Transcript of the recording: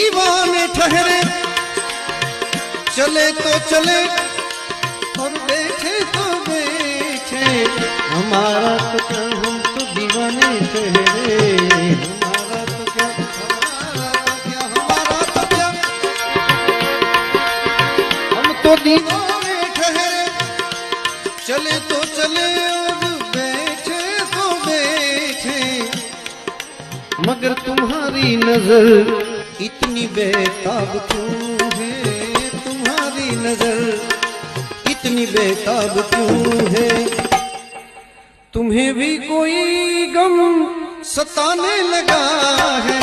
दीवाने ठहरे, चले तो चले और बैठे तो बैठे, हमारा तो क्या, हम तो दीवाने ठहरे, हमारा तो क्या, हमारा तो क्या, हम तो दीवाने ठहरे, चले तो चले और बैठे तो बैठे, मगर तुम्हारी नजर इतनी बेताब क्यों है, तुम्हारी नजर इतनी बेताब क्यों है, तुम्हें भी कोई गम सताने लगा है,